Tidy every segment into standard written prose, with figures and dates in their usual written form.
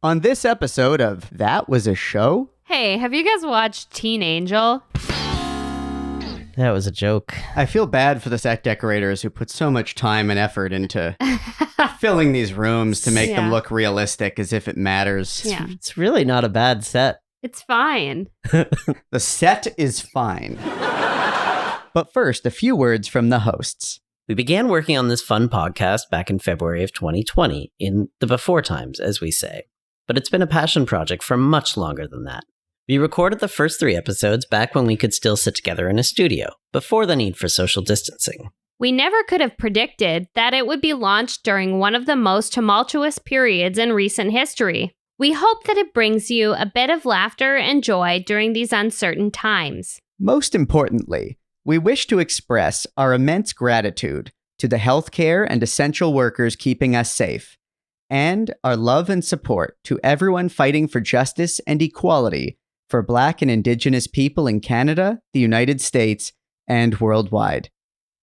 On this episode of That Was a Show? Hey, have you guys watched Teen Angel? That was a joke. I feel bad for the set decorators who put so much time and effort into filling these rooms to make them look realistic as if it matters. Yeah. It's really not a bad set. It's fine. The set is fine. But first, a few words from the hosts. We began working on this fun podcast back in February of 2020, in the before times, as we say. But it's been a passion project for much longer than that. We recorded the first 3 episodes back when we could still sit together in a studio, before the need for social distancing. We never could have predicted that it would be launched during one of the most tumultuous periods in recent history. We hope that it brings you a bit of laughter and joy during these uncertain times. Most importantly, we wish to express our immense gratitude to the healthcare and essential workers keeping us safe, and our love and support to everyone fighting for justice and equality for Black and Indigenous people in Canada, the United States, and worldwide.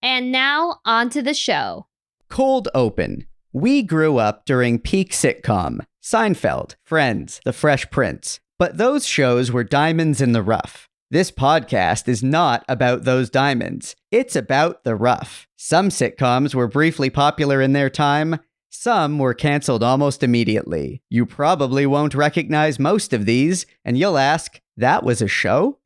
And now, on to the show. Cold open. We grew up during peak sitcom, Seinfeld, Friends, The Fresh Prince. But those shows were diamonds in the rough. This podcast is not about those diamonds. It's about the rough. Some sitcoms were briefly popular in their time. Some were canceled almost immediately. You probably won't recognize most of these, and you'll ask, that was a show?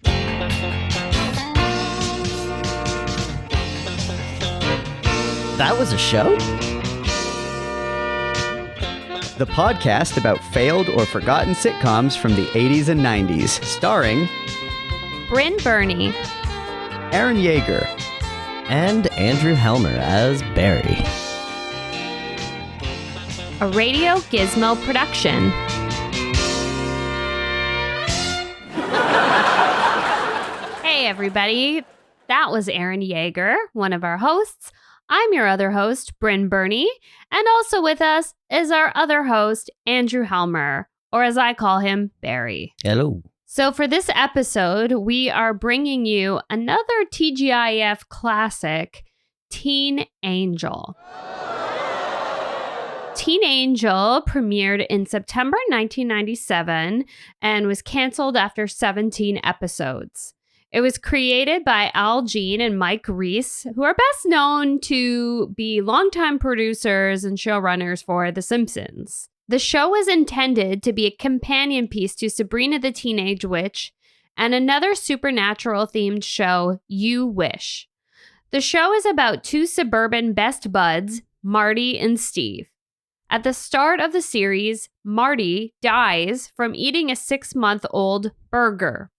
That was a show? The podcast about failed or forgotten sitcoms from the 80s and 90s, starring Brynn Byrne, Aaron Yeger, And Andrew Helmer as Barry. a Radio Gizmo production. Hey, everybody. That was Aaron Yeger, one of our hosts. I'm your other host, Brynn Byrne, and also with us is our other host, Andrew Helmer, or as I call him, Barry. Hello. So for this episode, we are bringing you another TGIF classic, Teen Angel. Teen Angel premiered in September 1997 and was canceled after 17 episodes. It was created by Al Jean and Mike Reiss, who are best known to be longtime producers and showrunners for The Simpsons. The show was intended to be a companion piece to Sabrina the Teenage Witch and another supernatural-themed show, You Wish. The show is about 2 suburban best buds, Marty and Steve. At the start of the series, Marty dies from eating a 6-month-old burger.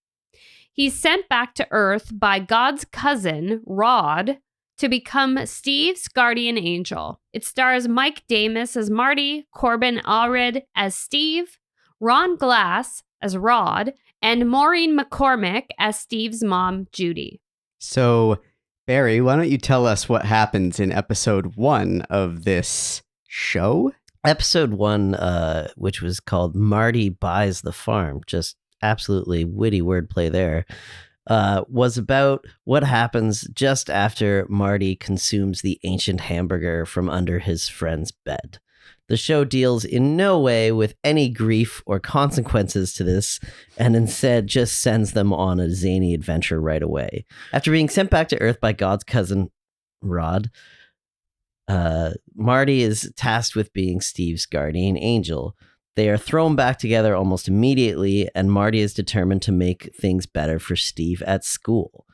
He's sent back to Earth by God's cousin, Rod, to become Steve's guardian angel. It stars Mike Damas as Marty, Corbin Allred as Steve, Ron Glass as Rod, and Maureen McCormick as Steve's mom, Judy. So, Barry, why don't you tell us what happens in episode 1 of this show? Episode 1, which was called Marty Buys the Farm, just absolutely witty wordplay there, was about what happens just after Marty consumes the ancient hamburger from under his friend's bed. The show deals in no way with any grief or consequences to this, and instead just sends them on a zany adventure right away. After being sent back to Earth by God's cousin, Rod, Marty is tasked with being Steve's guardian angel. They are thrown back together almost immediately, and Marty is determined to make things better for Steve at school.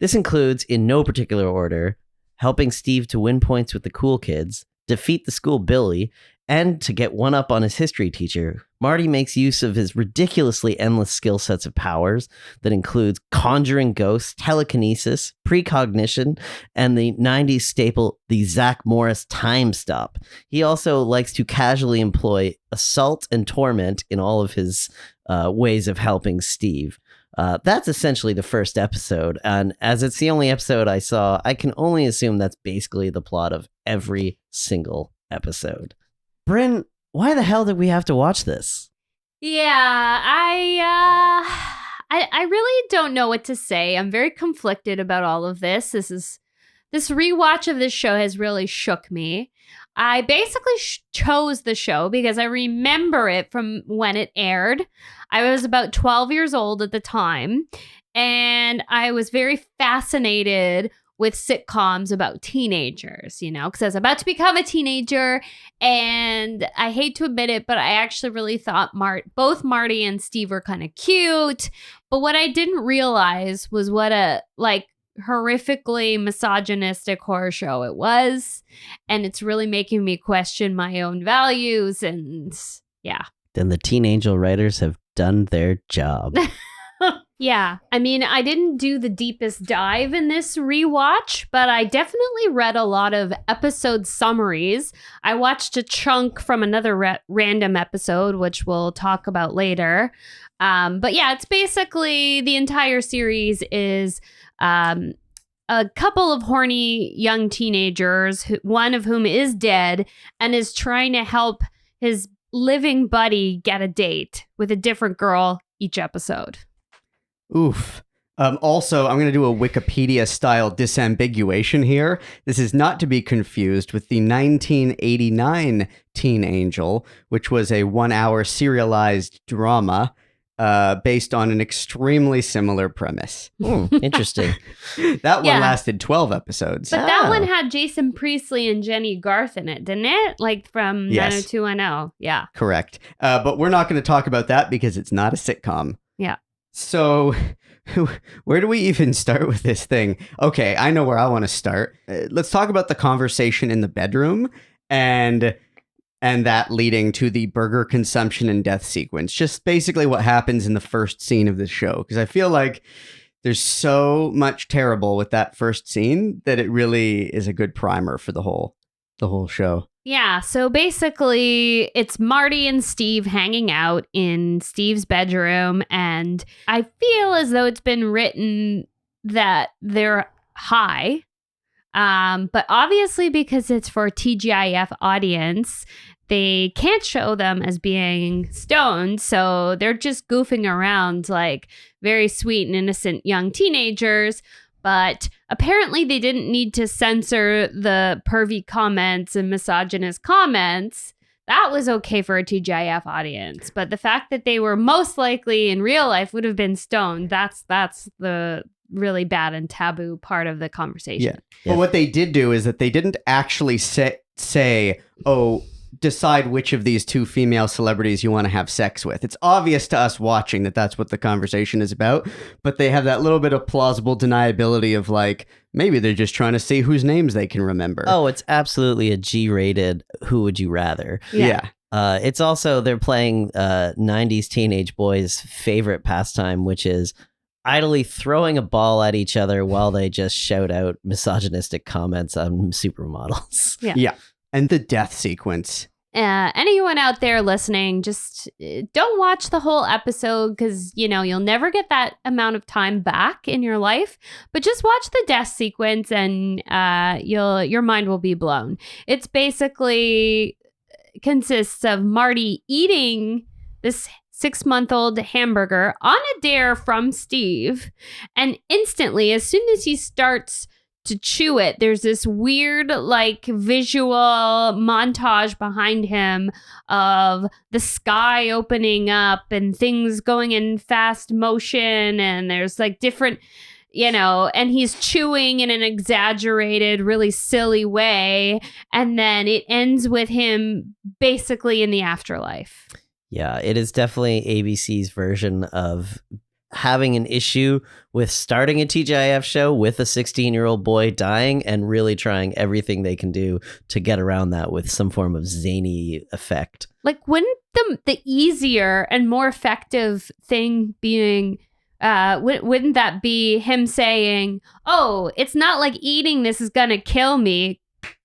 This includes, in no particular order, helping Steve to win points with the cool kids, defeat the school bully, and to get one up on his history teacher. Marty makes use of his ridiculously endless skill sets of powers that includes conjuring ghosts, telekinesis, precognition, and the 90s staple, the Zach Morris time stop. He also likes to casually employ assault and torment in all of his ways of helping Steve. That's essentially the first episode, and as it's the only episode I saw, I can only assume that's basically the plot of every single episode. Brynn, why the hell did we have to watch this? Yeah, I really don't know what to say. I'm very conflicted about all of this. This rewatch of this show has really shook me. I basically chose the show because I remember it from when it aired. I was about 12 years old at the time, and I was very fascinated with sitcoms about teenagers, because I was about to become a teenager, and I hate to admit it, but I actually really thought both Marty and Steve were kind of cute. But what I didn't realize was what a horrifically misogynistic horror show it was, and it's really making me question my own values. And yeah, then the Teen Angel writers have done their job. Yeah, I mean, I didn't do the deepest dive in this rewatch, but I definitely read a lot of episode summaries. I watched a chunk from another random episode, which we'll talk about later. But yeah, it's basically the entire series is a couple of horny young teenagers, one of whom is dead and is trying to help his living buddy get a date with a different girl each episode. Oof. Also, I'm going to do a Wikipedia-style disambiguation here. This is not to be confused with the 1989 Teen Angel, which was a 1-hour serialized drama based on an extremely similar premise. Interesting. That one lasted 12 episodes. But that one had Jason Priestley and Jenny Garth in it, didn't it? Like from 90210. Yeah. Correct. But we're not going to talk about that because it's not a sitcom. Yeah. So, where do we even start with this thing? Okay, I know where I want to start. Let's talk about the conversation in the bedroom and that leading to the burger consumption and death sequence. Just basically what happens in the first scene of the show. Because I feel like there's so much terrible with that first scene that it really is a good primer for the whole show. Yeah, so basically it's Marty and Steve hanging out in Steve's bedroom, and I feel as though it's been written that they're high, but obviously because it's for a TGIF audience, they can't show them as being stoned, so they're just goofing around like very sweet and innocent young teenagers. But apparently they didn't need to censor the pervy comments and misogynist comments. That was okay for a TGIF audience. But the fact that they were most likely in real life would have been stoned, that's the really bad and taboo part of the conversation. Yeah. Well, what they did do is that they didn't actually say, decide which of these two female celebrities you want to have sex with. It's obvious to us watching that that's what the conversation is about, but they have that little bit of plausible deniability of like, maybe they're just trying to see whose names they can remember. Oh, it's absolutely a G-rated Who Would You Rather. Yeah. It's also, they're playing 90s teenage boys' favorite pastime, which is idly throwing a ball at each other while they just shout out misogynistic comments on supermodels. Yeah. And the death sequence. Anyone out there listening, just don't watch the whole episode because, you'll never get that amount of time back in your life. But just watch the death sequence and your mind will be blown. It's basically consists of Marty eating this 6-month-old hamburger on a dare from Steve. And instantly, as soon as he starts to chew it, there's this weird visual montage behind him of the sky opening up and things going in fast motion, and there's different and he's chewing in an exaggerated, really silly way, and then it ends with him basically in the afterlife. Yeah, it is definitely ABC's version of having an issue with starting a TGIF show with a 16-year-old boy dying and really trying everything they can do to get around that with some form of zany effect. Wouldn't the easier and more effective thing being, wouldn't that be him saying, "Oh, it's not like eating this is gonna kill me.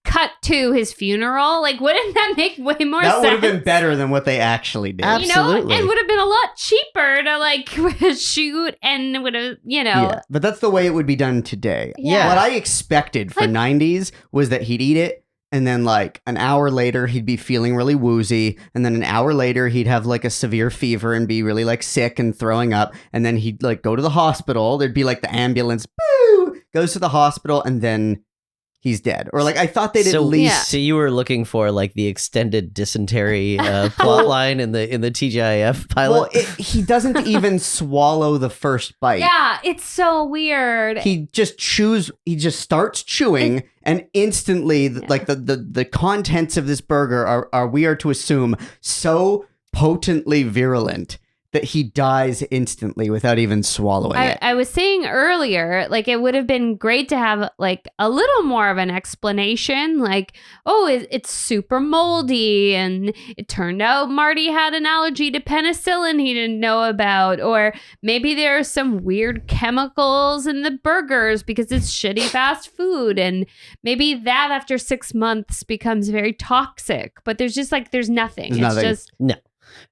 Cut to his funeral"? Wouldn't that make way more sense? That would have been better than what they actually did. Absolutely. And would have been a lot cheaper to shoot and would have, Yeah, but that's the way it would be done today. Yeah. What I expected for 90s was that he'd eat it, and then an hour later he'd be feeling really woozy, and then an hour later he'd have a severe fever and be really sick and throwing up, and then he'd go to the hospital. There'd be the ambulance, boo, goes to the hospital, and then he's dead. Or like I thought they'd at So, least so you were looking for like the extended dysentery plot line in the TGIF pilot? Well, he doesn't even swallow the first bite. Yeah, it's so weird. He just starts chewing and instantly like the contents of this burger are we are to assume so potently virulent that he dies instantly without even swallowing it. I was saying earlier, like it would have been great to have like a little more of an explanation, like, oh, it's super moldy and it turned out Marty had an allergy to penicillin he didn't know about, or maybe there are some weird chemicals in the burgers because it's shitty fast food, and maybe that after 6 months becomes very toxic, but there's nothing. It's just no.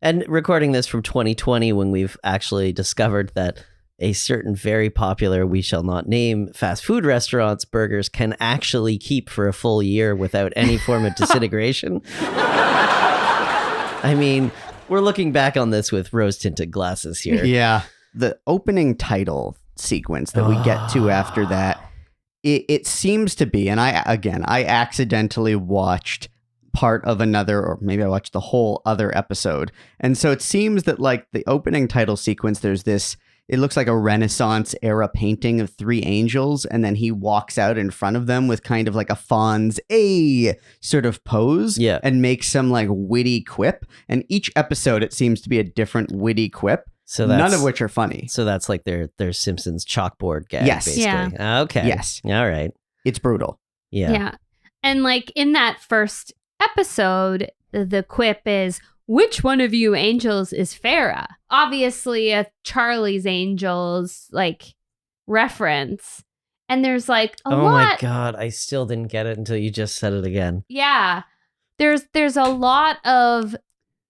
And recording this from 2020 when we've actually discovered that a certain very popular, we shall not name, fast food restaurant's burgers can actually keep for a full year without any form of disintegration. I mean, we're looking back on this with rose-tinted glasses here. Yeah. The opening title sequence that we get to after that, it seems to be, and I accidentally watched part of another, or maybe I watched the whole other episode. And so it seems that like the opening title sequence, there's this, it looks like a Renaissance era painting of 3 angels. And then he walks out in front of them with kind of like a Fonz sort of pose and makes some like witty quip. And each episode, it seems to be a different witty quip. So none of which are funny. So that's like their Simpsons chalkboard gag, basically. Yeah. Okay. Yes. All right. It's brutal. Yeah. And like in that first episode, the quip is, which one of you angels is Farrah? Obviously a Charlie's Angels like reference. And there's like a lot. Oh my God, I still didn't get it until you just said it again. Yeah. There's a lot of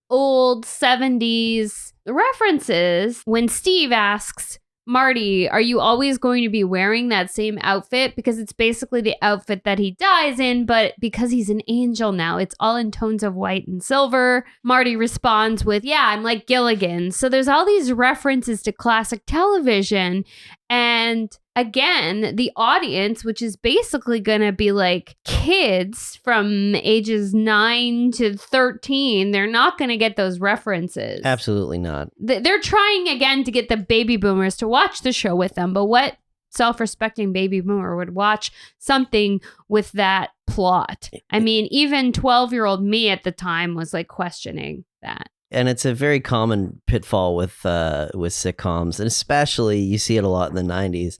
old 70s references when Steve asks Marty, are you always going to be wearing that same outfit? Because it's basically the outfit that he dies in, but because he's an angel now, it's all in tones of white and silver. Marty responds with, yeah, I'm like Gilligan. So there's all these references to classic television. And again, the audience, which is basically going to be like kids from ages 9 to 13, they're not going to get those references. Absolutely not. They're trying again to get the baby boomers to watch the show with them. But what self-respecting baby boomer would watch something with that plot? I mean, even 12-year-old me at the time was like questioning that. And it's a very common pitfall with sitcoms, and especially you see it a lot in the 90s,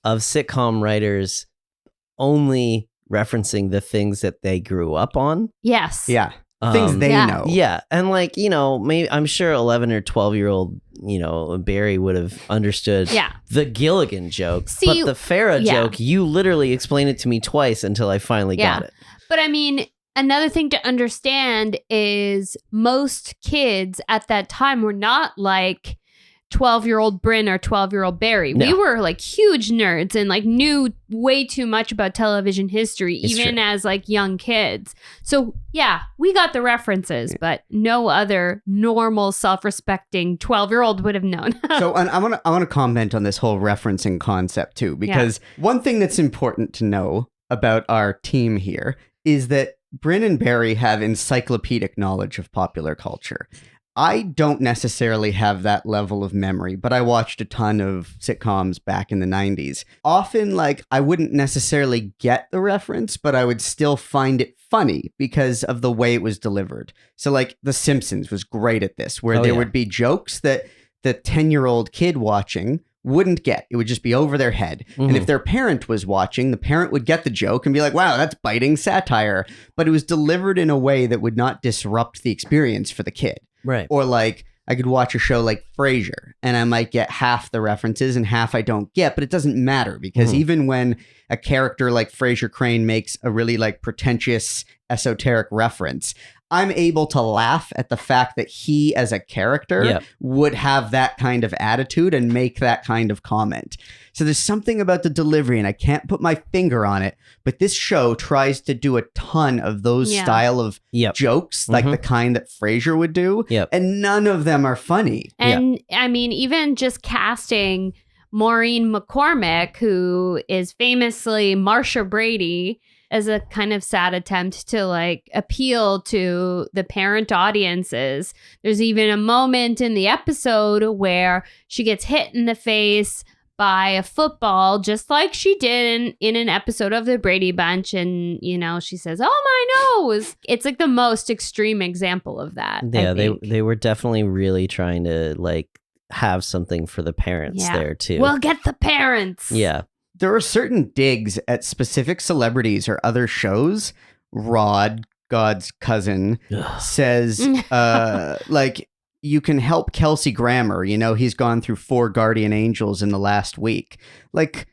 of sitcom writers only referencing the things that they grew up on. Yes. Yeah. Things they know. Yeah. And like, maybe I'm sure 11 or 12-year-old, Barry would have understood the Gilligan joke. But the Farrah joke, you literally explained it to me twice until I finally got it. But I mean, another thing to understand is most kids at that time were not like 12-year-old Brynn or 12-year-old Barry. No. We were like huge nerds and like knew way too much about television history, even as like young kids. So yeah, we got the references, but no other normal self-respecting 12-year-old would have known. So and I want to comment on this whole referencing concept too, because one thing that's important to know about our team here is that Brynn and Barry have encyclopedic knowledge of popular culture. I don't necessarily have that level of memory, but I watched a ton of sitcoms back in the 90s. Often, like, I wouldn't necessarily get the reference, but I would still find it funny because of the way it was delivered. So, like, The Simpsons was great at this, where there would be jokes that the 10-year-old kid watching wouldn't get. It would just be over their head. Mm-hmm. And if their parent was watching, the parent would get the joke and be like, wow, that's biting satire. But it was delivered in a way that would not disrupt the experience for the kid. Right. Or like, I could watch a show like Frasier and I might get half the references and half I don't get, but it doesn't matter because even when a character like Frasier Crane makes a really like pretentious, esoteric reference, I'm able to laugh at the fact that he as a character would have that kind of attitude and make that kind of comment. So there's something about the delivery and I can't put my finger on it, but this show tries to do a ton of those style of jokes, like the kind that Frasier would do. And none of them are funny. And I mean, even just casting Maureen McCormick, who is famously Marcia Brady, as a kind of sad attempt to like appeal to the parent audiences. There's even a moment in the episode where she gets hit in the face by a football, just like she did in an episode of the Brady Bunch. And, you know, she says, "Oh, my nose." It's like the most extreme example of that. Yeah, they were definitely really trying to like have something for the parents there too. Well, get the parents. Yeah. There are certain digs at specific celebrities or other shows. Rod, God's cousin, says, like, you can help Kelsey Grammer. You know, he's gone through 4 guardian angels in the last week. Like,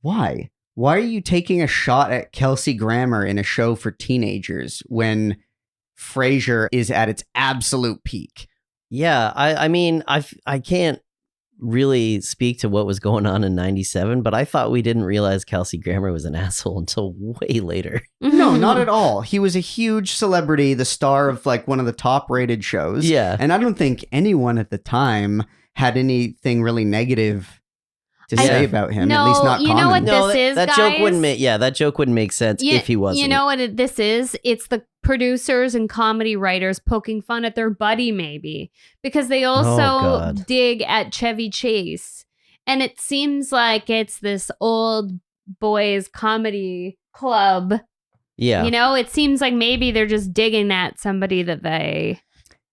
why? Why are you taking a shot at Kelsey Grammer in a show for teenagers when Frasier is at its absolute peak? Yeah, I mean, I can't really speak to what was going on in 97, but I thought we didn't realize Kelsey Grammer was an asshole until way later. No, not at all. He was a huge celebrity, the star of like one of the top rated shows. Yeah. And I don't think anyone at the time had anything really negative to say about him, at least not you common. know what No, this is, that guys? joke wouldn't make that joke wouldn't make sense if he wasn't. You know what this is? It's the producers and comedy writers poking fun at their buddy, maybe, because they also dig at Chevy Chase. And it seems like it's this old boys comedy club. Yeah. You know, it seems like maybe they're just digging at somebody that they...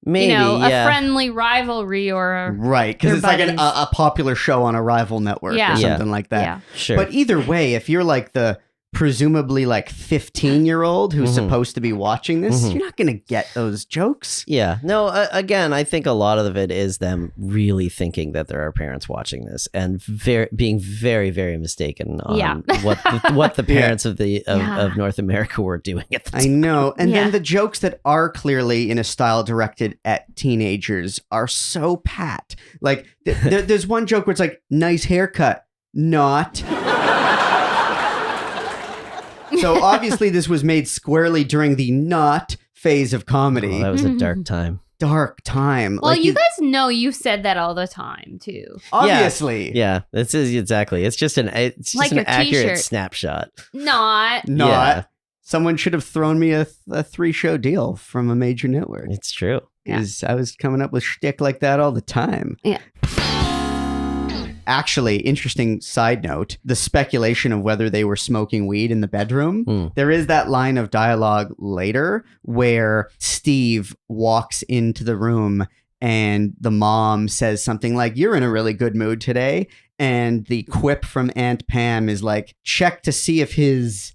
Maybe, a friendly rivalry or... Right, because it's buddies. like a popular show on a rival network or something like that. Yeah. Sure. But either way, if you're like the presumably like 15-year-old who's supposed to be watching this, you're not going to get those jokes. Yeah. No, again, I think a lot of it is them really thinking that there are parents watching this and being very, very mistaken on what the parents of North America were doing at the time. I know. And then the jokes that are clearly in a style directed at teenagers are so pat. Like there's one joke where it's like, nice haircut, not... So obviously this was made squarely during the not phase of comedy. Oh, that was a dark time. Dark time. Well, like you guys know you said that all the time too. Obviously. Yeah, this is exactly. It's just an accurate t-shirt. snapshot. Not. Yeah. Someone should have thrown me a 3-show deal from a major network. It's true. Because I was coming up with shtick like that all the time. Yeah. Actually, interesting side note, the speculation of whether they were smoking weed in the bedroom. There is that line of dialogue later where Steve walks into the room and the mom says something like, "You're in a really good mood today." And the quip from Aunt Pam is like, check to see if his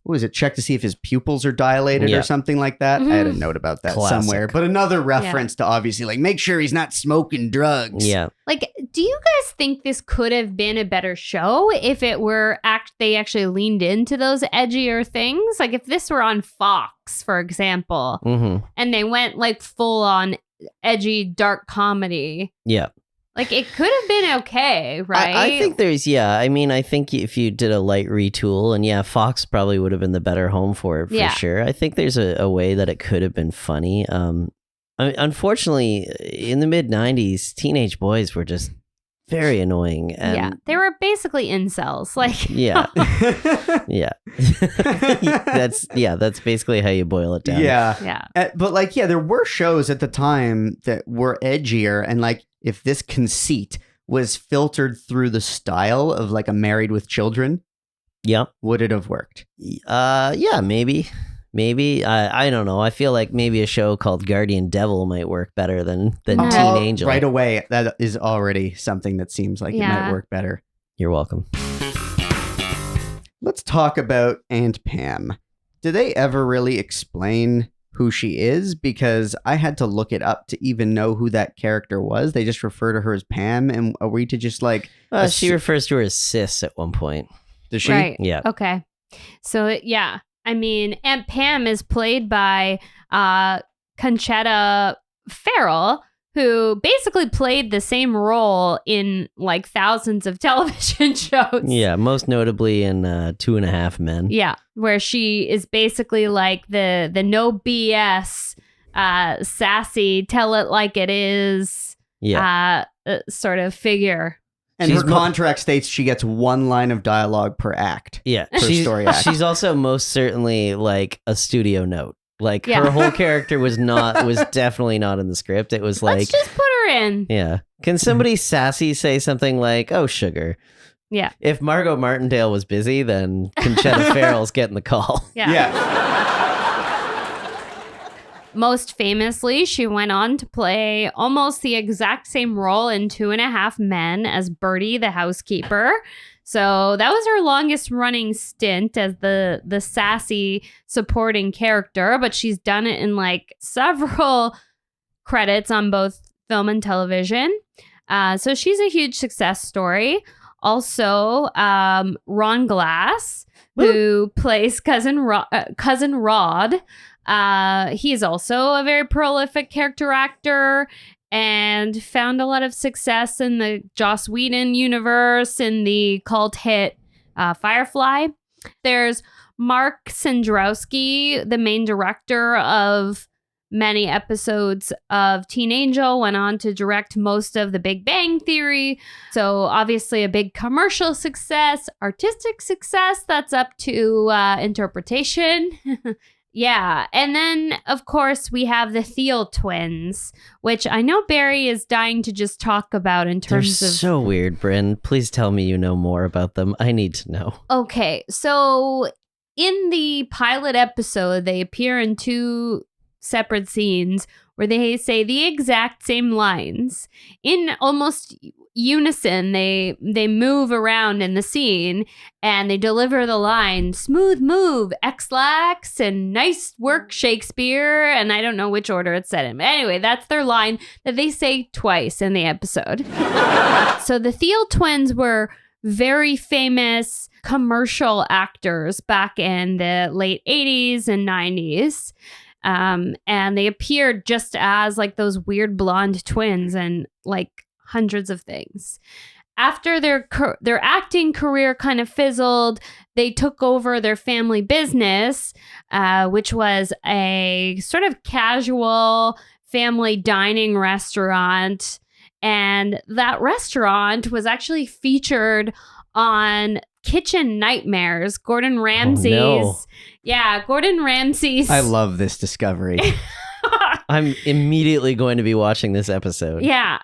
pupils are dilated or something like that. I had a note about that somewhere. But another reference to obviously like, make sure he's not smoking drugs. Yeah. Like, do you guys think this could have been a better show if it were they actually leaned into those edgier things? Like if this were on Fox, for example, and they went like full on edgy dark comedy. Yeah. Like, it could have been okay, right? I think I mean, I think if you did a light retool, and Fox probably would have been the better home for it, for sure. I think there's a way that it could have been funny. I mean, unfortunately, in the mid-90s, teenage boys were just very annoying. And they were basically incels. Like, yeah. That's basically how you boil it down. Yeah. But like, there were shows at the time that were edgier, and like, if this conceit was filtered through the style of like a Married with Children, would it have worked? Yeah, maybe. I don't know. I feel like maybe a show called Guardian Devil might work better than Teen Angel. Right away, that is already something that seems like it might work better. You're welcome. Let's talk about Aunt Pam. Do they ever really explain who she is? Because I had to look it up to even know who that character was. They just refer to her as Pam, and are we to just like... she refers to her as sis at one point. Does she? Right. Yeah. Okay. So, I mean, Aunt Pam is played by Conchetta Ferrell, who basically played the same role in like thousands of television shows. Yeah, most notably in 2.5 Men. Yeah, where she is basically like the no BS, sassy, tell it like it is, sort of figure. And her contract states she gets one line of dialogue per act. Yeah. Per story act. She's also most certainly like a studio note. Like her whole character was definitely not in the script. It was like, let's just put her in. Yeah. Can somebody sassy say something like, "Oh, sugar"? Yeah. If Margot Martindale was busy, then Conchetta Farrell's getting the call. Yeah. Most famously, she went on to play almost the exact same role in 2.5 Men as Bertie the housekeeper. So that was her longest running stint as the sassy supporting character, but she's done it in like several credits on both film and television. So she's a huge success story. Also, Ron Glass, who plays Cousin Rod. He is also a very prolific character actor and found a lot of success in the Joss Whedon universe in the cult hit Firefly. There's Mark Sandrowski, the main director of many episodes of Teen Angel, went on to direct most of The Big Bang Theory. So obviously a big commercial success, artistic success, that's up to interpretation. Yeah. And then, of course, we have the Thiel twins, which I know Barry is dying to just talk about in terms They're of... so weird, Brynn. Please tell me you know more about them. I need to know. Okay. So in the pilot episode, they appear in 2 separate scenes where they say the exact same lines in almost unison. They move around in the scene and they deliver the line, "Smooth move, X-Lax," and "Nice work, Shakespeare." And I don't know which order it's said in. But anyway, that's their line that they say twice in the episode. So the Thiel twins were very famous commercial actors back in the late 80s and 90s. And they appeared just as like those weird blonde twins and like hundreds of things. After their acting career kind of fizzled, they took over their family business, which was a sort of casual family dining restaurant. And that restaurant was actually featured on Kitchen Nightmares, Gordon Ramsay's. Oh, no. Yeah, Gordon Ramsay's. I love this discovery. I'm immediately going to be watching this episode. Yeah.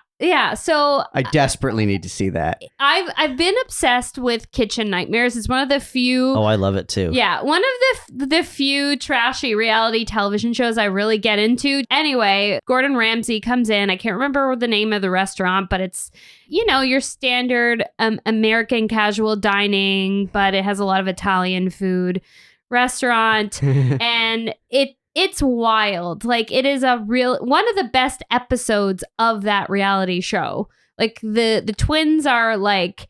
So I desperately need to see that. I've been obsessed with Kitchen Nightmares. It's one of the few. Oh, I love it too. Yeah, one of the few trashy reality television shows I really get into. Anyway, Gordon Ramsay comes in. I can't remember the name of the restaurant, but it's, your standard American casual dining, but it has a lot of Italian food restaurant. And it's wild. Like, it is one of the best episodes of that reality show. Like, the twins are like,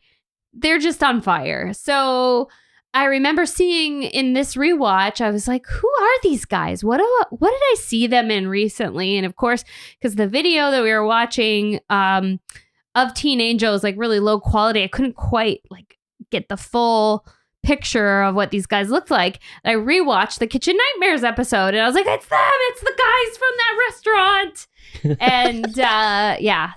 they're just on fire. So I remember seeing in this rewatch, I was like, who are these guys? What did I see them in recently? And of course, because the video that we were watching of Teen Angel is like really low quality, I couldn't quite like get the full picture of what these guys looked like. I rewatched the Kitchen Nightmares episode and I was like, it's them, it's the guys from that restaurant. And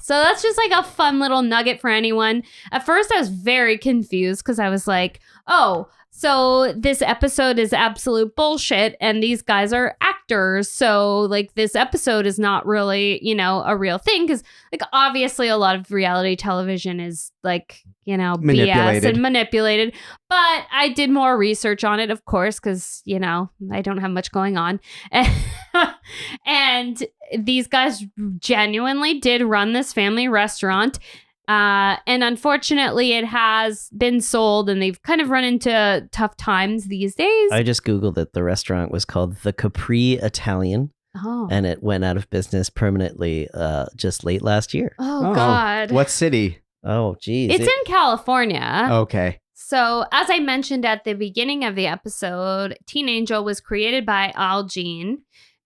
so that's just like a fun little nugget for anyone. At first I was very confused because I was like, oh, so this episode is absolute bullshit and these guys are actors. So like this episode is not really, a real thing. Because like obviously a lot of reality television is like, BS and manipulated. But I did more research on it, of course, because, I don't have much going on. And these guys genuinely did run this family restaurant. And unfortunately, it has been sold and they've kind of run into tough times these days. I just Googled it. The restaurant was called The Capri Italian. Oh. And it went out of business permanently just late last year. Oh, God. What city? Oh, geez. It's in California. Okay. So, as I mentioned at the beginning of the episode, Teen Angel was created by Al Jean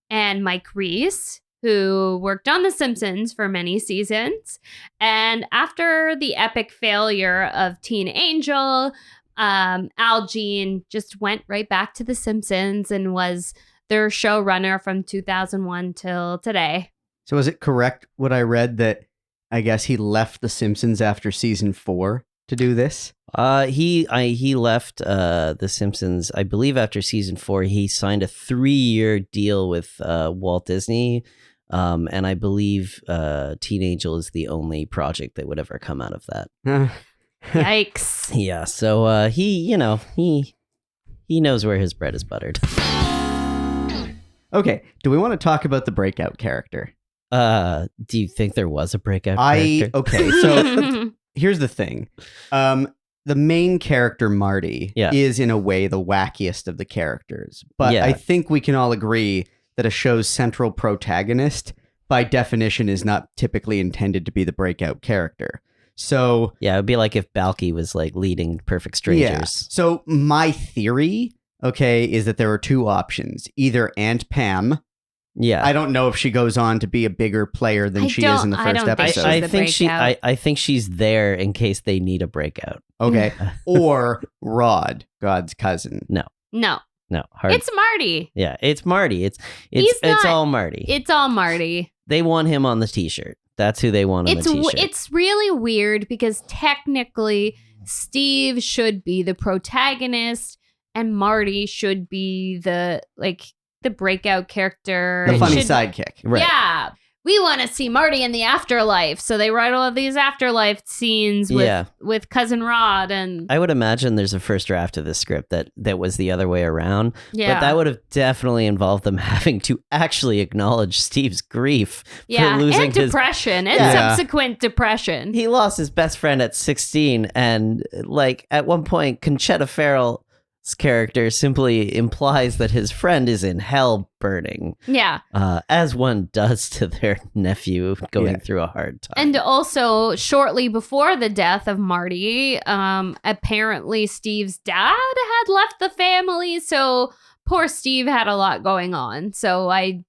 and Mike Reiss, who worked on The Simpsons for many seasons. And after the epic failure of Teen Angel, Al Jean just went right back to The Simpsons and was their showrunner from 2001 till today. So is it correct what I read that I guess he left The Simpsons after season 4 to do this? He left The Simpsons, I believe, after season 4. He signed a 3-year deal with Walt Disney, and I believe Teen Angel is the only project that would ever come out of that. Yikes. Yeah, so he knows where his bread is buttered. Okay, do we want to talk about the breakout character? Do you think there was a breakout character? Okay, so here's the thing. The main character, Marty, is in a way the wackiest of the characters. But I think we can all agree that a show's central protagonist, by definition, is not typically intended to be the breakout character. So yeah, it would be like if Balky was like leading Perfect Strangers. Yeah. So my theory, is that there are 2 options. Either Aunt Pam. Yeah. I don't know if she goes on to be a bigger player than she is in the first episode. I think she's there in case they need a breakout. Okay. Or Rod, God's cousin. No. Hard. It's Marty. Yeah, it's Marty. It's all Marty. It's all Marty. They want him on the t-shirt. That's who they want on the t-shirt. It's really weird because technically Steve should be the protagonist and Marty should be the breakout character. The funny sidekick. Right. Yeah. We want to see Marty in the afterlife. So they write all of these afterlife scenes with Cousin Rod. And I would imagine there's a first draft of the script that was the other way around. Yeah. But that would have definitely involved them having to actually acknowledge Steve's grief for losing and depression and subsequent depression. He lost his best friend at 16. And at one point, Conchetta Ferrell's character simply implies that his friend is in hell burning. Yeah. As one does to their nephew going through a hard time. And also, shortly before the death of Marty, apparently Steve's dad had left the family. So poor Steve had a lot going on. So I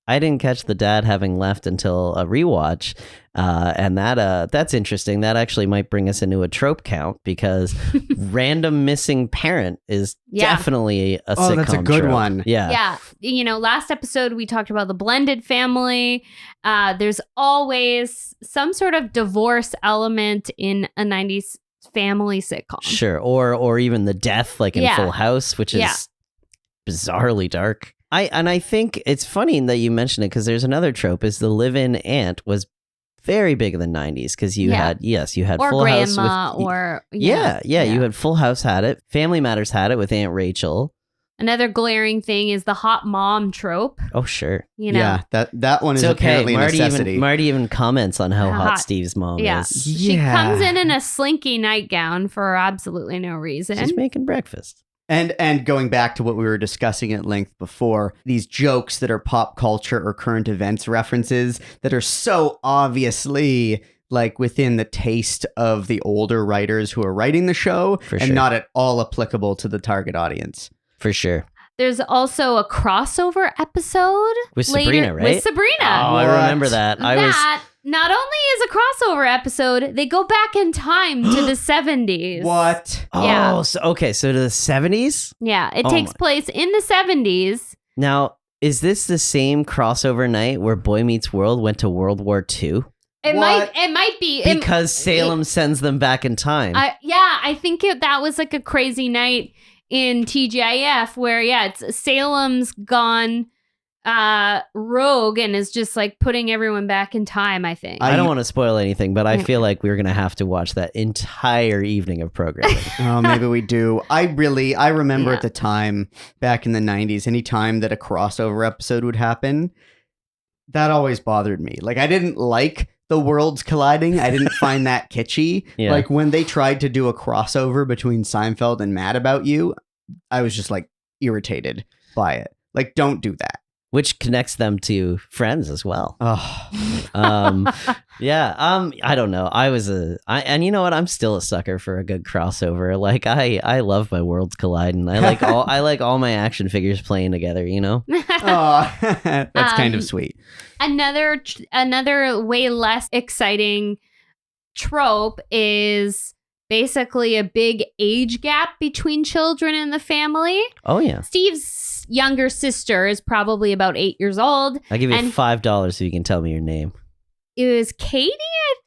didn't catch the dad having left until a rewatch. And that's interesting. That actually might bring us into a trope count because random missing parent is definitely a sitcom that's a good trope. one. Yeah. Last episode we talked about the blended family. There's always some sort of divorce element in a 90s family sitcom. Sure. Or even the death like in Full House, which is bizarrely dark. I think it's funny that you mentioned it because there's another trope is the live-in aunt was very big in the 90s because you had or Full House with you had Full House had it. Family Matters had it with Aunt Rachel. Another glaring thing is the hot mom trope. Oh sure. Yeah, that one is apparently a necessity. Marty even comments on how hot Steve's mom is. She comes in a slinky nightgown for absolutely no reason. She's making breakfast. And going back to what we were discussing at length before, these jokes that are pop culture or current events references that are so obviously within the taste of the older writers who are writing the show not at all applicable to the target audience. For sure. There's also a crossover episode with Sabrina, right? With Sabrina. Oh, I remember that. Not only is a crossover episode, they go back in time to the 70s. What? Oh, so to the 70s? Yeah, it takes place in the 70s. Now, is this the same crossover night where Boy Meets World went to World War II? It might be. Because Salem sends them back in time. I think that was a crazy night in TGIF where, it's Salem's gone rogue and is just putting everyone back in time, I think. I don't want to spoil anything, but I feel like we're going to have to watch that entire evening of programming. Oh, maybe we do. I remember at the time, back in the 90s, anytime that a crossover episode would happen, that always bothered me. I didn't like the worlds colliding. I didn't find that kitschy. Yeah. When they tried to do a crossover between Seinfeld and Mad About You, I was just irritated by it. Don't do that. Which connects them to Friends as well. Oh. I don't know. And you know what? I'm still a sucker for a good crossover. I love my worlds colliding. I like all my action figures playing together, Oh, that's kind of sweet. Another way less exciting trope is basically a big age gap between children in the family. Oh yeah. Steve's younger sister is probably about 8 years old. I'll give you $5 if you can tell me your name. It was Katie.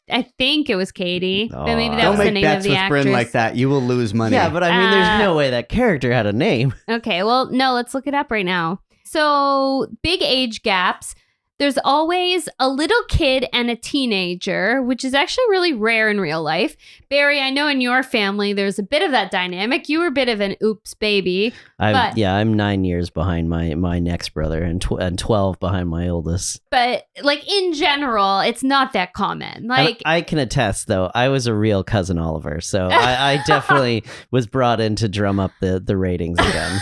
I think it was Katie. Oh, But maybe that Don't was the make name bets of the with actress. Brynn like that. You will lose money. Yeah, but I mean, there's no way that character had a name. Okay, well, no, let's look it up right now. So, big age gaps. There's always a little kid and a teenager, which is actually really rare in real life. Barry, I know in your family there's a bit of that dynamic. You were a bit of an oops baby. I'm 9 years behind my next brother and 12 behind my oldest. But like in general, it's not that common. Like I can attest, though, I was a real cousin Oliver, so I definitely was brought in to drum up the ratings again.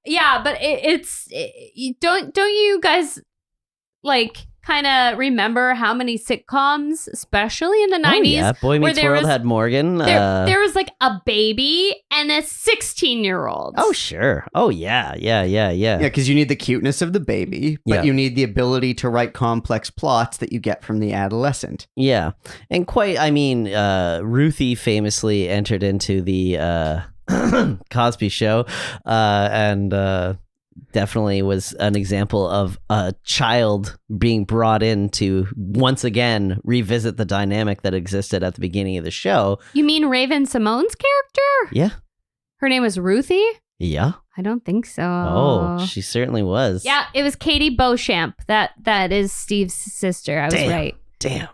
yeah, but don't you guys like kind of remember how many sitcoms, especially in the 90s? Oh, yeah, Boy Meets World had Morgan. There was like a baby and a 16-year-old. Oh, sure. Oh, yeah. Yeah, because you need the cuteness of the baby, but Yeah. you need the ability to write complex plots that you get from the adolescent. Yeah. And Ruthie famously entered into the Cosby Show and definitely was an example of a child being brought in to once again revisit the dynamic that existed at the beginning of the show. You mean Raven Simone's character? Yeah. Her name was Ruthie? Yeah. I don't think so. Oh, she certainly was. Yeah, it was Katie Beauchamp. That is Steve's sister. I was right. Damn.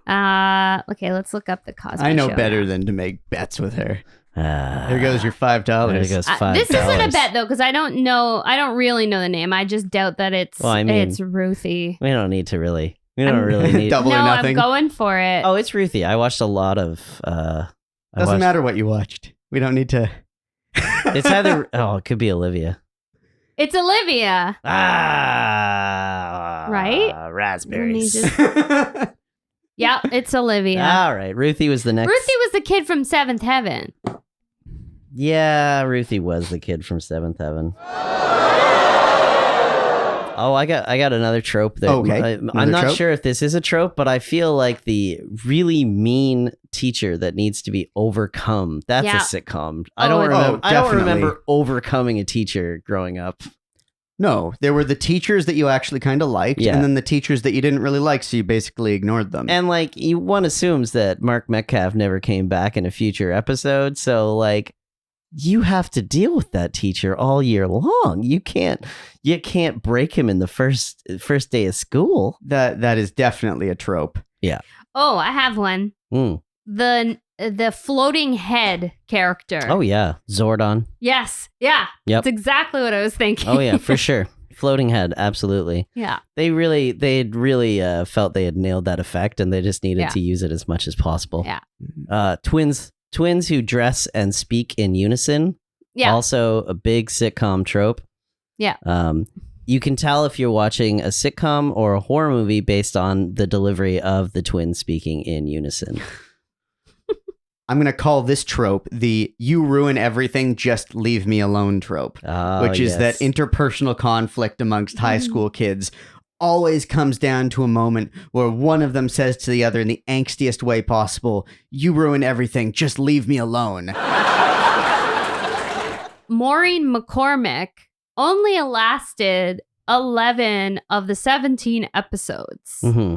Okay, let's look up the Cosby I know Show better now. than to make bets with her. Here goes your $5. There goes $5. This isn't a bet though, because I don't really know the name. I just doubt that it's Ruthie. We don't need to really. We don't really need. Double or nothing. I'm going for it. Oh, it's Ruthie. I watched a lot of. Doesn't matter what you watched. We don't need to. It's either. Oh, it could be Olivia. It's Olivia. Right? Raspberries. Yeah, it's Olivia. All right. Ruthie was the next. Ruthie was the kid from Seventh Heaven. Yeah, Ruthie was the kid from Seventh Heaven. Oh, I got another trope that Okay. I'm not trope? sure if this is a trope, but I feel like the really mean teacher that needs to be overcome. That's Yeah. a sitcom. I don't remember. I don't definitely. remember overcoming a teacher growing up. No, there were the teachers that you actually kind of liked, Yeah. and then the teachers that you didn't really like, so you basically ignored them. And like one assumes that Mark Metcalf never came back in a future episode, so like you have to deal with that teacher all year long. You can't break him in the first day of school. that is definitely a trope. Oh, I have one. Mm. The floating head character. Oh yeah, Zordon. Yes. Yeah. Yep. That's exactly what I was thinking. Oh yeah, for sure. Floating head, absolutely. Yeah. They really felt they had nailed that effect, and they just needed Yeah. to use it as much as possible. Yeah. Twins who dress and speak in unison. Yeah. Also a big sitcom trope. Yeah. You can tell if you're watching a sitcom or a horror movie based on the delivery of the twins speaking in unison. I'm going to call this trope the "you ruin everything, just leave me alone" trope, which is that interpersonal conflict amongst high school kids always comes down to a moment where one of them says to the other in the angstiest way possible, "You ruin everything, just leave me alone." Maureen McCormick only lasted 11 of the 17 episodes. Mm-hmm.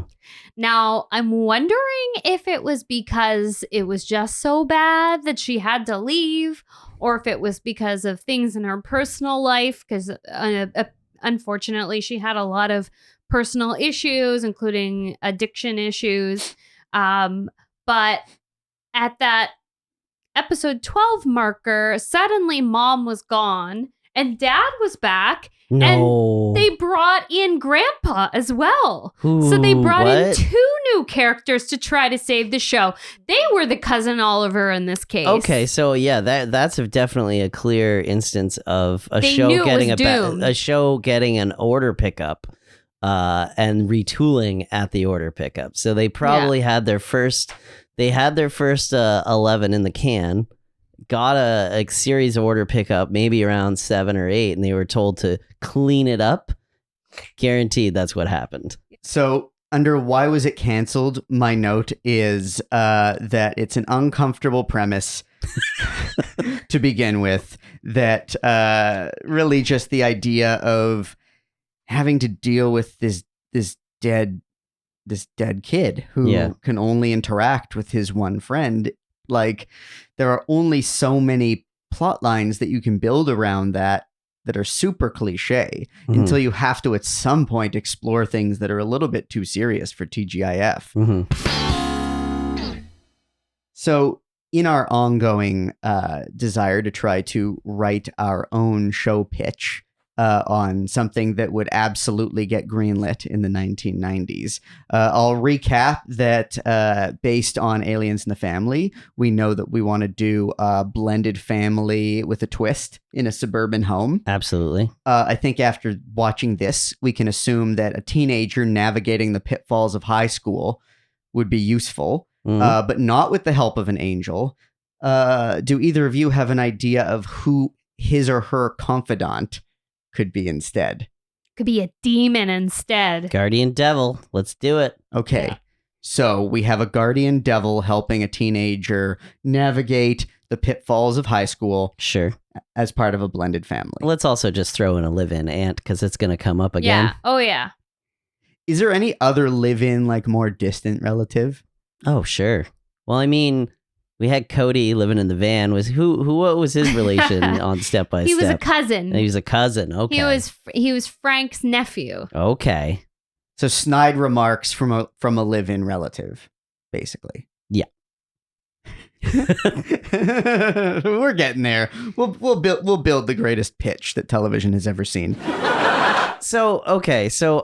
Now, I'm wondering if it was because it was just so bad that she had to leave, or if it was because of things in her personal life, because unfortunately she had a lot of personal issues, including addiction issues. But at that episode 12 marker, suddenly mom was gone and dad was back. No. And they brought in grandpa as well. Ooh, so they brought in what? 2 new characters to try to save the show. They were the cousin Oliver in this case. Okay, so yeah, that's definitely a clear instance of a They show knew it getting was doomed. a show getting an order pickup and retooling at the order pickup. So they probably had their first 11 in the can. Got a series order pickup, maybe around 7 or 8, and they were told to clean it up. Guaranteed that's what happened. So, under why was it canceled, my note is that it's an uncomfortable premise to begin with, that really just the idea of having to deal with this dead this dead kid who can only interact with his one friend. Like, there are only so many plot lines that you can build around that are super cliche until you have to at some point explore things that are a little bit too serious for TGIF. So in our ongoing desire to try to write our own show pitch on something that would absolutely get greenlit in the 1990s, I'll recap that based on Aliens in the Family, we know that we want to do a blended family with a twist in a suburban home. Absolutely. I think after watching this, we can assume that a teenager navigating the pitfalls of high school would be useful. But not with the help of an angel. Do either of you have an idea of who his or her confidant could be instead? Could be a demon instead. Guardian devil. Let's do it. Okay. Yeah. So we have a guardian devil helping a teenager navigate the pitfalls of high school. Sure. As part of a blended family. Let's also just throw in a live-in aunt because it's going to come up again. Yeah. Oh, yeah. Is there any other live-in, like, more distant relative? Oh, sure. Well, I mean, we had Cody living in the van. What was his relation on Step by Step? He was a cousin. He was a cousin. Okay. He was Frank's nephew. Okay. So snide remarks from a live-in relative, basically. Yeah. We're getting there. We'll build the greatest pitch that television has ever seen. So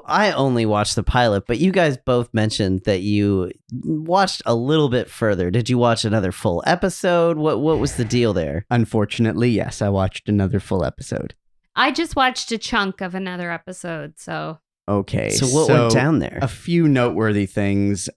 I only watched the pilot, but you guys both mentioned that you watched a little bit further. Did you watch another full episode? What was the deal there? Unfortunately, yes, I watched another full episode. I just watched a chunk of another episode, so... Okay. So what went down there? A few noteworthy things.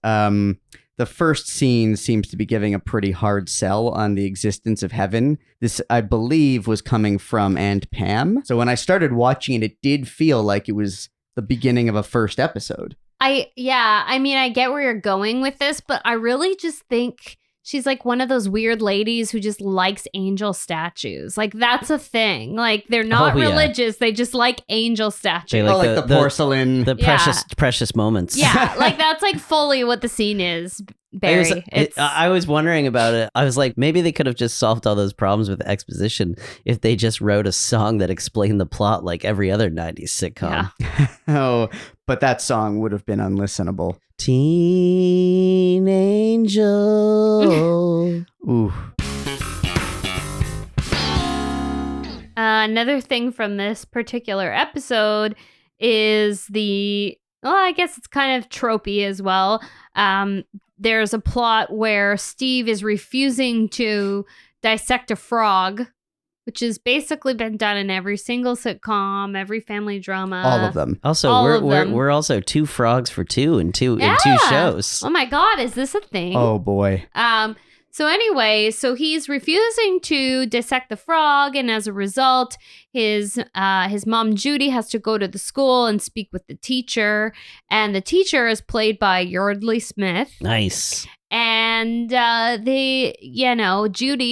The first scene seems to be giving a pretty hard sell on the existence of heaven. This, I believe, was coming from Aunt Pam. So when I started watching it did feel like it was the beginning of a first episode. I mean, I get where you're going with this, but I really just think she's like one of those weird ladies who just likes angel statues. Like, that's a thing. Like, they're not religious. They just like angel statues. They like the porcelain. The precious moments. Yeah, like that's like fully what the scene is, Barry. I was wondering about it. I was like, maybe they could have just solved all those problems with exposition if they just wrote a song that explained the plot like every other 90s sitcom. Yeah. Oh, but that song would have been unlistenable. Teen Angel. Ooh. Another thing from this particular episode is I guess it's kind of tropey as well. There's a plot where Steve is refusing to dissect a frog, which has basically been done in every single sitcom, every family drama. All of them. Also, we're also 2 frogs for 2 in two shows. Oh my God, is this a thing? Oh boy. So anyway, he's refusing to dissect the frog, and as a result, his mom Judy has to go to the school and speak with the teacher, and the teacher is played by Yardley Smith. Nice. And Judy,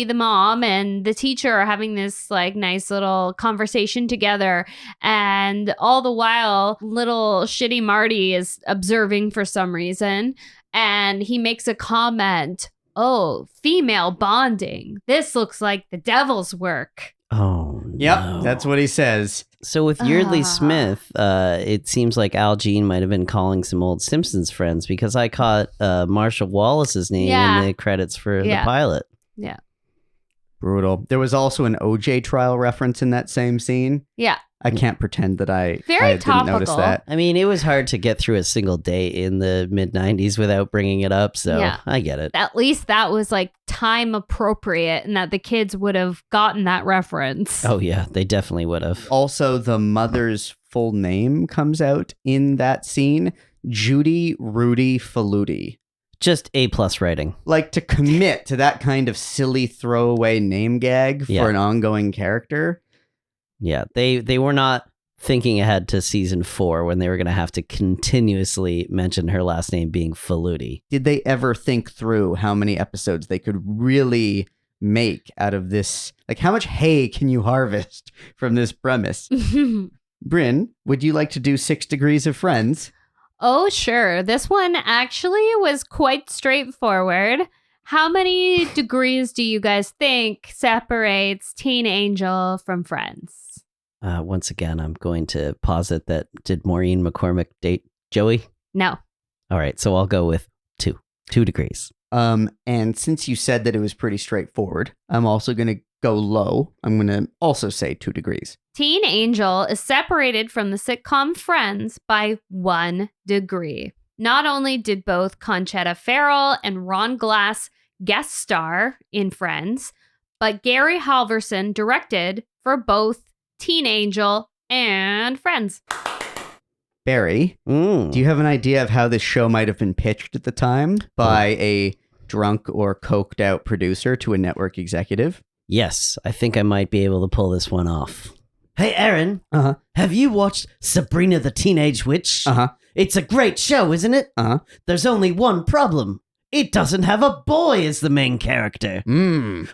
the mom, and the teacher are having this like nice little conversation together. And all the while, little shitty Marty is observing for some reason. And he makes a comment, "Oh, female bonding. This looks like the devil's work." Oh, yep, no. That's what he says. So with Yeardley Smith, it seems like Al Jean might have been calling some old Simpsons friends because I caught Marshall Wallace's name in the credits for the pilot. Yeah. Brutal. There was also an OJ trial reference in that same scene. Yeah. I can't pretend that I Very didn't notice that. I mean, it was hard to get through a single day in the mid-90s without bringing it up, so I get it. At least that was like time appropriate and that the kids would have gotten that reference. Oh yeah, they definitely would have. Also, the mother's full name comes out in that scene. Judy Rudy Faluti. Just A+ writing. Like, to commit to that kind of silly throwaway name gag for an ongoing character. Yeah, they were not thinking ahead to season 4 when they were going to have to continuously mention her last name being Faluti. Did they ever think through how many episodes they could really make out of this? Like, how much hay can you harvest from this premise? Brynn, would you like to do 6 Degrees of Friends? Oh, sure. This one actually was quite straightforward. How many degrees do you guys think separates Teen Angel from Friends? Once again, I'm going to posit that did Maureen McCormick date Joey? No. All right, so I'll go with 2 degrees. And since you said that it was pretty straightforward, I'm also going to go low. I'm going to also say 2 degrees. Teen Angel is separated from the sitcom Friends by 1 degree. Not only did both Conchetta Ferrell and Ron Glass guest star in Friends, but Gary Halvorson directed for both Teen Angel and Friends. Barry, do you have an idea of how this show might have been pitched at the time by a drunk or coked out producer to a network executive? Yes, I think I might be able to pull this one off. Hey, Aaron. Uh-huh. Have you watched Sabrina the Teenage Witch? Uh-huh. It's a great show, isn't it? Uh-huh. There's only one problem. It doesn't have a boy as the main character.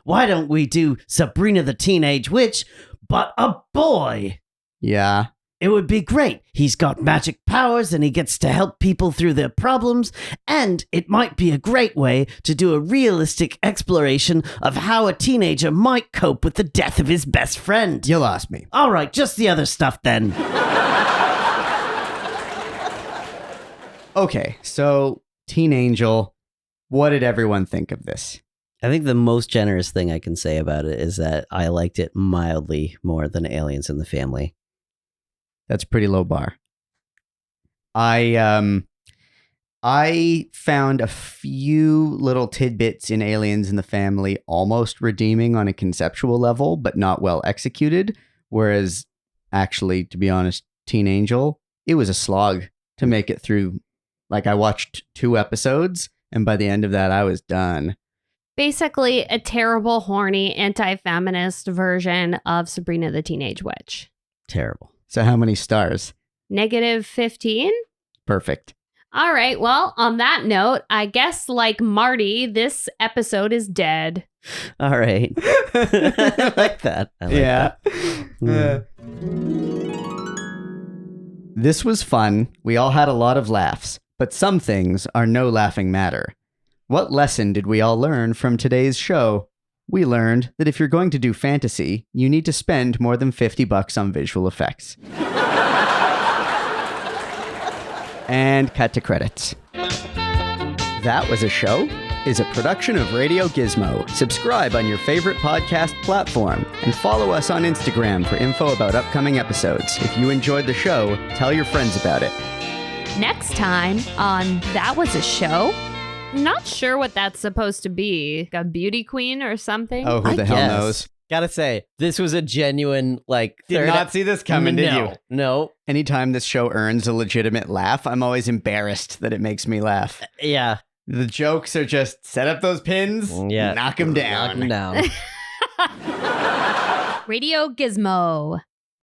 Why don't we do Sabrina the Teenage Witch, but a boy? Yeah. It would be great. He's got magic powers and he gets to help people through their problems. And it might be a great way to do a realistic exploration of how a teenager might cope with the death of his best friend. You lost me. All right, just the other stuff then. Okay, so Teen Angel, what did everyone think of this? I think the most generous thing I can say about it is that I liked it mildly more than Aliens in the Family. That's a pretty low bar. I found a few little tidbits in Aliens in the Family almost redeeming on a conceptual level, but not well executed. Whereas, actually, to be honest, Teen Angel, it was a slog to make it through. Like, I watched 2 episodes, and by the end of that, I was done. Basically, a terrible, horny, anti-feminist version of Sabrina the Teenage Witch. Terrible. So how many stars? -15? Perfect. All right. Well, on that note, I guess like Marty, this episode is dead. All right. I like that. That. This was fun. We all had a lot of laughs, but some things are no laughing matter. What lesson did we all learn from today's show? We learned that if you're going to do fantasy, you need to spend more than $50 on visual effects. And cut to credits. That Was a Show is a production of Radio Gizmo. Subscribe on your favorite podcast platform and follow us on Instagram for info about upcoming episodes. If you enjoyed the show, tell your friends about it. Next time on That Was a Show, I'm not sure what that's supposed to be. A beauty queen or something? Oh, who the hell knows? Gotta say, this was a genuine, Did not see this coming, did you? No. Anytime this show earns a legitimate laugh, I'm always embarrassed that it makes me laugh. Yeah. The jokes are just set up those pins, knock them down. Knock them down. Radio Gizmo.